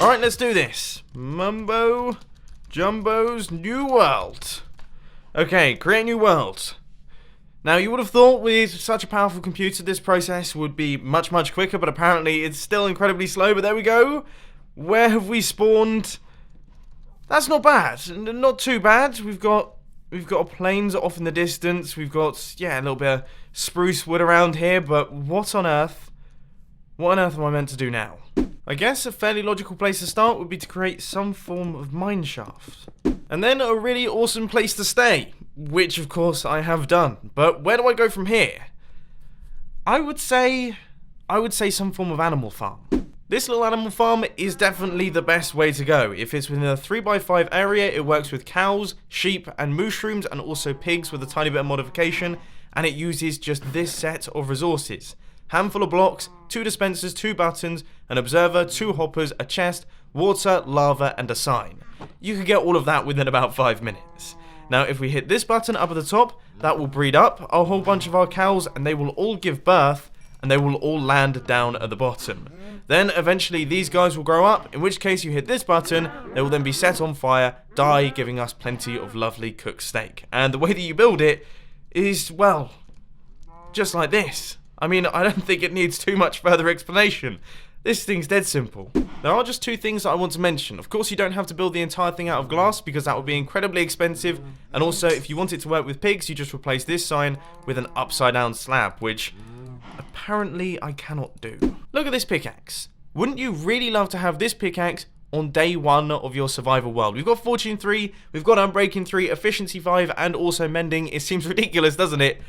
Alright, let's do this. Mumbo Jumbo's new world. Okay, create new world. Now, you would have thought with such a powerful computer this process would be much quicker, but apparently it's still incredibly slow. But there we go. Where have we spawned? That's not bad. Not too bad. We've got plains off in the distance. We've got, yeah, a little bit of spruce wood around here. But what on earth am I meant to do now? I guess a fairly logical place to start would be to create some form of mine shaft. And then a really awesome place to stay, which of course I have done. But where do I go from here? I would say some form of animal farm. This little animal farm is definitely the best way to go. If it's within a 3x5 area, it works with cows, sheep, and mushrooms, and also pigs with a tiny bit of modification, and it uses just this set of resources. Handful of blocks, 2 dispensers, 2 buttons, an observer, 2 hoppers, a chest, water, lava, and a sign. You could get all of that within about 5 minutes. Now, if we hit this button up at the top, that will breed up a whole bunch of our cows, and they will all give birth, and they will all land down at the bottom. Then, eventually, these guys will grow up, in which case you hit this button, they will then be set on fire, die, giving us plenty of lovely cooked steak. And the way that you build it is, well, just like this. I mean, I don't think it needs too much further explanation. This thing's dead simple. There are just 2 things that I want to mention. Of course, you don't have to build the entire thing out of glass because that would be incredibly expensive. And also, if you want it to work with pigs, you just replace this sign with an upside down slab, which apparently I cannot do. Look at this pickaxe. Wouldn't you really love to have this pickaxe on day 1 of your survival world? We've got Fortune 3, we've got Unbreaking 3, Efficiency 5, and also Mending. It seems ridiculous, doesn't it?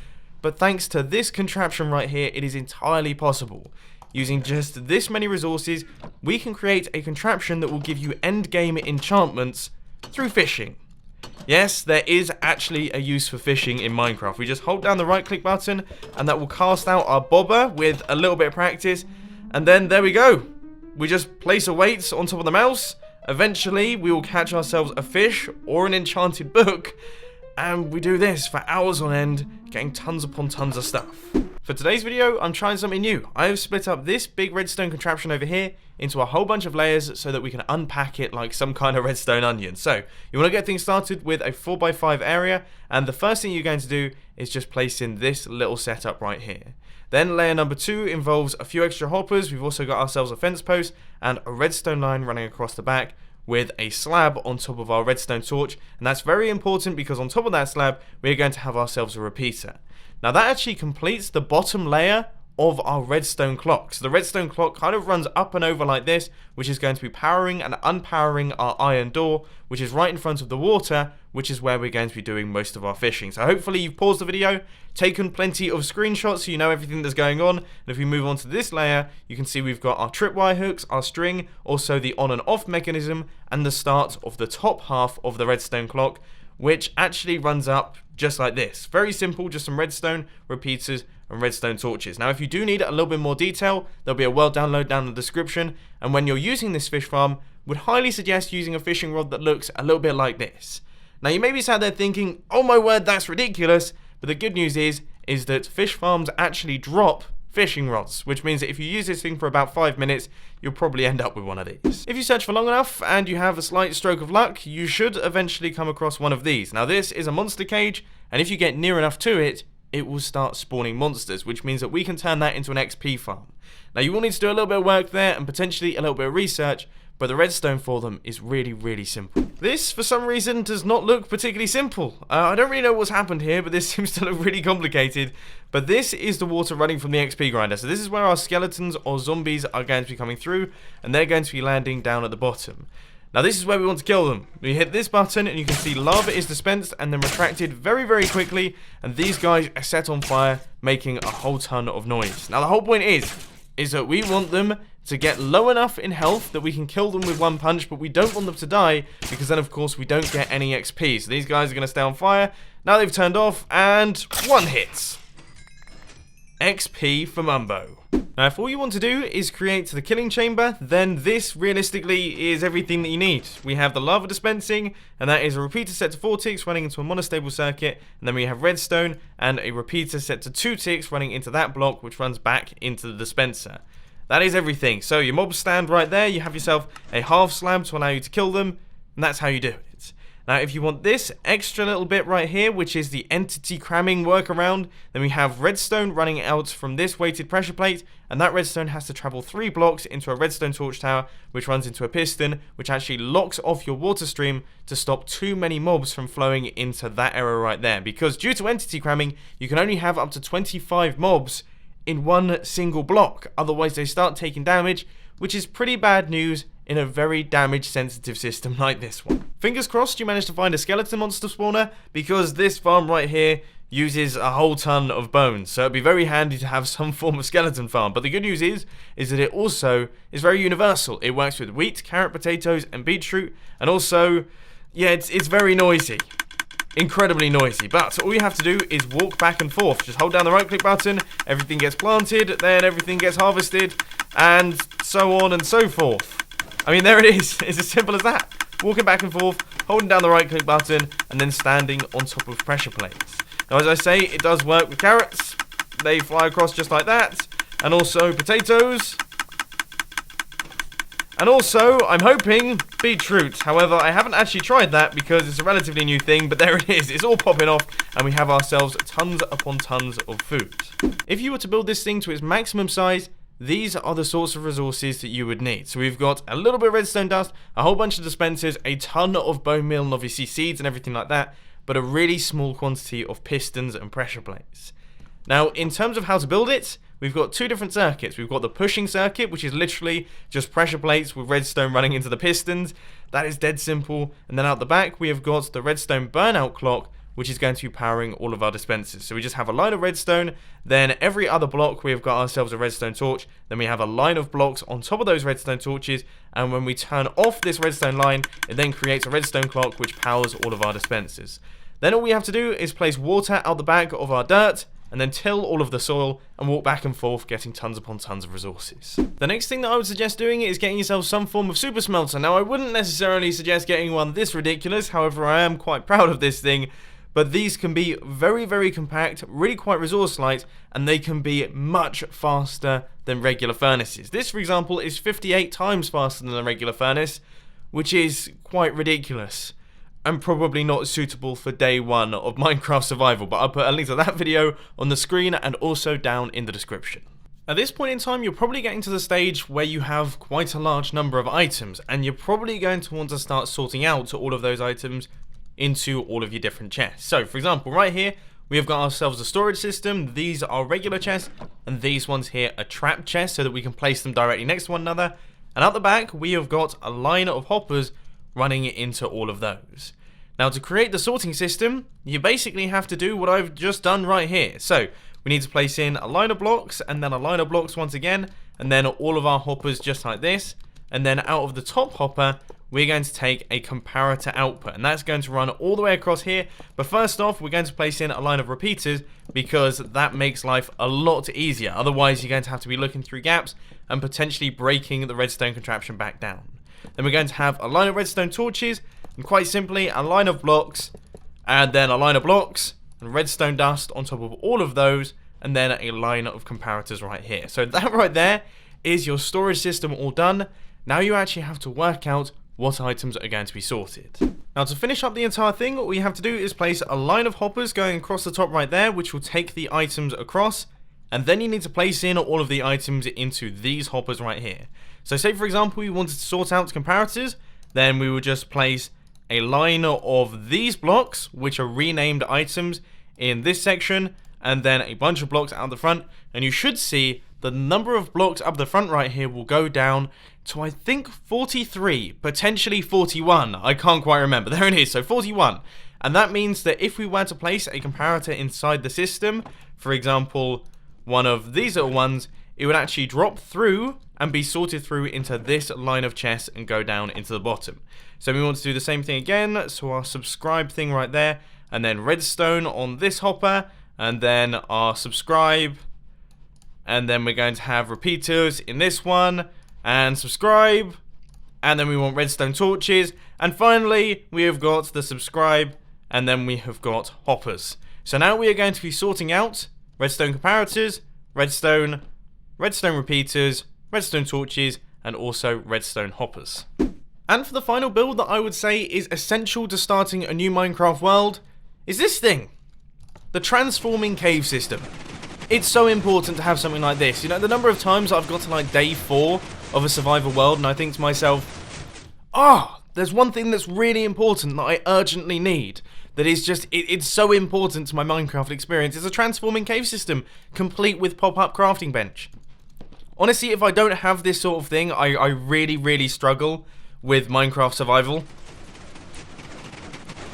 But thanks to this contraption right here, it is entirely possible. Using just this many resources, we can create a contraption that will give you endgame enchantments through fishing. Yes, there is actually a use for fishing in Minecraft. We just hold down the right click button and that will cast out our bobber with a little bit of practice. And then there we go. We just place a weight on top of the mouse. Eventually, we will catch ourselves a fish or an enchanted book. And we do this for hours on end, getting tons upon tons of stuff. For today's video, I'm trying something new. I have split up this big redstone contraption over here into a whole bunch of layers so that we can unpack it like some kind of redstone onion. So, you want to get things started with a 4x5 area, and the first thing you're going to do is just place in this little setup right here. Then layer number 2 involves a few extra hoppers. We've also got ourselves a fence post and a redstone line running across the back, with a slab on top of our redstone torch, and that's very important because on top of that slab we're going to have ourselves a repeater. Now that actually completes the bottom layer of our redstone clock. So the redstone clock kind of runs up and over like this, which is going to be powering and unpowering our iron door, which is right in front of the water, which is where we're going to be doing most of our fishing. So hopefully you've paused the video, taken plenty of screenshots so you know everything that's going on. And if we move on to this layer, you can see we've got our tripwire hooks, our string, also the on and off mechanism, and the start of the top half of the redstone clock, which actually runs up just like this. Very simple, just some redstone, repeaters, and redstone torches. Now, if you do need a little bit more detail, there'll be a world download down in the description. And when you're using this fish farm, would highly suggest using a fishing rod that looks a little bit like this. Now, you may be sat there thinking, oh my word, that's ridiculous. But the good news is that fish farms actually drop fishing rods, which means that if you use this thing for about 5 minutes, you'll probably end up with one of these. If you search for long enough and you have a slight stroke of luck, you should eventually come across one of these. Now, this is a monster cage, and if you get near enough to it, it will start spawning monsters, which means that we can turn that into an XP farm. Now, you will need to do a little bit of work there and potentially a little bit of research, but the redstone for them is really simple. This, for some reason, does not look particularly simple. I don't really know what's happened here, but this seems to look really complicated. But this is the water running from the XP grinder. So this is where our skeletons or zombies are going to be coming through, and they're going to be landing down at the bottom. Now, this is where we want to kill them. We hit this button, and you can see lava is dispensed and then retracted very quickly, and these guys are set on fire, making a whole ton of noise. Now, the whole point is that we want them to get low enough in health that we can kill them with one punch, but we don't want them to die, because then, of course, we don't get any XP. So these guys are going to stay on fire. Now they've turned off, and 1 hit. XP for Mumbo. Now, if all you want to do is create the killing chamber, then this realistically is everything that you need. We have the lava dispensing, and that is a repeater set to 4 ticks running into a monostable circuit, and then we have redstone and a repeater set to 2 ticks running into that block, which runs back into the dispenser. that is everything. So your mobs stand right there, you have yourself a half slab to allow you to kill them, and that's how you do it. Now if you want this extra little bit right here, which is the entity cramming workaround, then we have redstone running out from this weighted pressure plate, and that redstone has to travel 3 blocks into a redstone torch tower, which runs into a piston, which actually locks off your water stream to stop too many mobs from flowing into that area right there. Because due to entity cramming, you can only have up to 25 mobs in one single block, otherwise they start taking damage, which is pretty bad news in a very damage sensitive system like this one. Fingers crossed you managed to find a skeleton monster spawner, because this farm right here uses a whole ton of bones, so it'd be very handy to have some form of skeleton farm. But the good news is that it also is very universal. It works with wheat, carrot, potatoes and beetroot, and also, yeah, it's very noisy. Incredibly noisy, but all you have to do is walk back and forth. Just hold down the right click button, everything gets planted, then everything gets harvested, and so on and so forth. I mean, there it is. It's as simple as that. Walking back and forth, holding down the right click button, and then standing on top of pressure plates. Now, as I say, it does work with carrots. They fly across just like that. And also potatoes. And also, I'm hoping, beetroot. However, I haven't actually tried that because it's a relatively new thing, but there it is. It's all popping off, and we have ourselves tons upon tons of food. If you were to build this thing to its maximum size, these are the sorts of resources that you would need. So we've got a little bit of redstone dust, a whole bunch of dispensers, a ton of bone meal and obviously seeds and everything like that, but a really small quantity of pistons and pressure plates. Now, in terms of how to build it, we've got 2 different circuits. We've got the pushing circuit, which is literally just pressure plates with redstone running into the pistons. That is dead simple. And then out the back, we have got the redstone burnout clock, which is going to be powering all of our dispensers. So we just have a line of redstone, then every other block we have got ourselves a redstone torch, then we have a line of blocks on top of those redstone torches, and when we turn off this redstone line, it then creates a redstone clock which powers all of our dispensers. Then all we have to do is place water out the back of our dirt, and then till all of the soil and walk back and forth, getting tons upon tons of resources. The next thing that I would suggest doing is getting yourself some form of super smelter. Now, I wouldn't necessarily suggest getting one this ridiculous, however I am quite proud of this thing, but these can be very, very compact, really quite resource light, and they can be much faster than regular furnaces. This, for example, is 58 times faster than a regular furnace, which is quite ridiculous, and probably not suitable for day 1 of Minecraft survival, but I'll put a link to that video on the screen and also down in the description. At this point in time, you're probably getting to the stage where you have quite a large number of items, and you're probably going to want to start sorting out all of those items into all of your different chests. So, for example, right here, we have got ourselves a storage system. These are regular chests, and these ones here are trap chests so that we can place them directly next to one another. And at the back, we have got a line of hoppers running into all of those. Now, to create the sorting system, you basically have to do what I've just done right here. So, we need to place in a line of blocks, and then a line of blocks once again, and then all of our hoppers just like this. And then out of the top hopper, we're going to take a comparator output, and that's going to run all the way across here. But first off, we're going to place in a line of repeaters, because that makes life a lot easier. Otherwise, you're going to have to be looking through gaps and potentially breaking the redstone contraption back down. Then we're going to have a line of redstone torches, and quite simply, a line of blocks, and then a line of blocks, and redstone dust on top of all of those, and then a line of comparators right here. So that right there is your storage system all done. Now you actually have to work out what items are going to be sorted. Now, to finish up the entire thing, what we have to do is place a line of hoppers going across the top right there, which will take the items across, and then you need to place in all of the items into these hoppers right here. So say, for example, you wanted to sort out comparators, then we would just place a line of these blocks, which are renamed items, in this section, and then a bunch of blocks out the front, and you should see the number of blocks up the front right here will go down to, I think, 43, potentially 41. I can't quite remember. There it is, so 41. And that means that if we were to place a comparator inside the system, for example, one of these little ones, it would actually drop through and be sorted through into this line of chests and go down into the bottom. So we want to do the same thing again, so our subscribe thing right there, and then redstone on this hopper, and then our subscribe, and then we're going to have repeaters in this one, and subscribe, and then we want redstone torches, and finally we have got the subscribe, and then we have got hoppers. So now we are going to be sorting out redstone comparators, redstone repeaters, redstone torches, and also redstone hoppers. And for the final build that I would say is essential to starting a new Minecraft world, is this thing. The transforming cave system. It's so important to have something like this. You know, the number of times I've got to like day 4 of a survival world and I think to myself, there's one thing that's really important that I urgently need. That is just, it's so important to my Minecraft experience. It's a transforming cave system, complete with pop-up crafting bench. Honestly, if I don't have this sort of thing, I really, really struggle with Minecraft survival.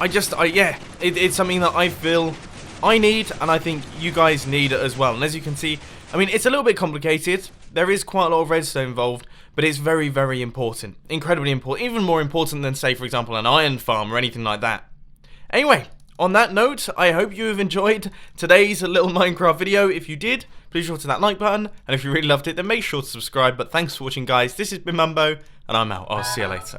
It's something that I feel I need, and I think you guys need it as well. And as you can see, I mean, it's a little bit complicated. There is quite a lot of redstone involved, but it's very, very important. Incredibly important. Even more important than, say, for example, an iron farm or anything like that. Anyway, on that note, I hope you have enjoyed today's little Minecraft video. If you did, please sure to that like button. And if you really loved it, then make sure to subscribe. But thanks for watching, guys. This has been Mumbo, and I'm out. I'll see you later.